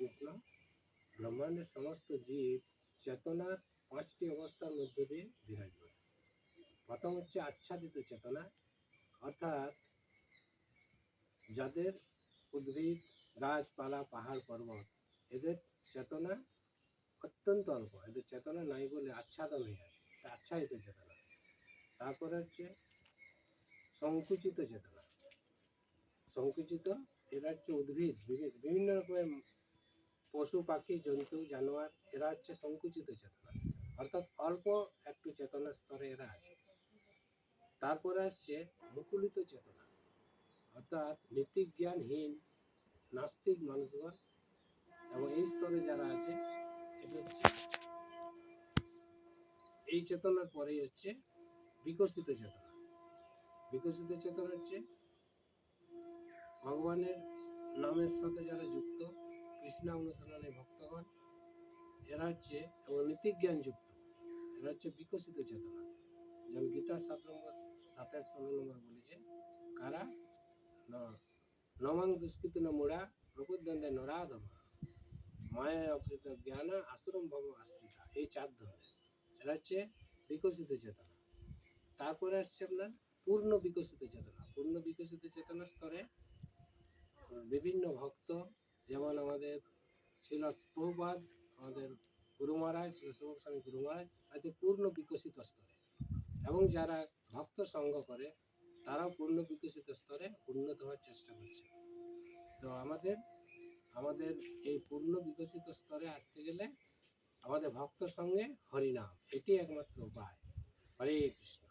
কৃষ্ণ, ব্রহ্মাণ্ডের সমস্ত জীব চেতনার 5টি অবস্থার মধ্যে দিয়ে বিরাজ করে। প্রথম হচ্ছে আচ্ছাদিত চেতনা, অর্থাৎ যাদের উদ্ভিদ, গাছপালা, পাহাড়, পর্বত, এদের চেতনা অত্যন্ত অল্প, এদের চেতনা নাই বলে আচ্ছাদন হয়ে আছে, আচ্ছাদিত চেতনা। তারপরে হচ্ছে সংকুচিত চেতনা। সংকুচিত, এরা হচ্ছে উদ্ভিদ, বিভিন্ন রকমের পশু, পাখি, জন্তু, জানোয়ার, এরা হচ্ছে সংকুচিত চেতনা, অর্থাৎ অল্প একটু চেতনার স্তরে এরা আছে। তারপরে আসছে মুকুলিত চেতনা, অর্থাৎ নীতিক জ্ঞানহীন নাস্তিক মানুষগণ, এবং এই স্তরে যারা আছে, এটা হচ্ছে এই চেতনার পরেই হচ্ছে বিকশিত চেতনা। বিকশিত চেতনা হচ্ছে ভগবানের নামের সাথে যারা যুক্ত, কৃষ্ণ অনুসরণে ভক্তগণ, এরা হচ্ছে, এবং নীতিক জ্ঞান যুক্ত, এরা হচ্ছে বিকশিত চেতনা। যেমন গীতার 7:16 বলেছে, কারা নমাং দুষ্কৃত ন মূঢ়া প্রকুদ্বন্দ্বে নরাধম মায়া অকৃত জ্ঞান আসুরম ভব আশ্রিতা। এই 4 ধরনের, এরা হচ্ছে বিকশিত চেতনা। তারপরে আসছে আপনার পূর্ণ বিকশিত চেতনা। পূর্ণ বিকশিত চেতনা স্তরে বিভিন্ন ভক্ত, যেমন আমাদের শ্রীল প্রভুপাদ, আমাদের গুরু মহারাজ, শ্রীল স্বামী গুরু মহারাজ, আছে পূর্ণ বিকশিত স্তরে, এবং যারা ভক্ত সঙ্গ করে তারাও পূর্ণ বিকশিত স্তরে উন্নত হওয়ার চেষ্টা করছে। তো আমাদের এই পূর্ণ বিকশিত স্তরে আসতে গেলে আমাদের ভক্তর সঙ্গে হরিনাম, এটি একমাত্র উপায়। হরে কৃষ্ণ।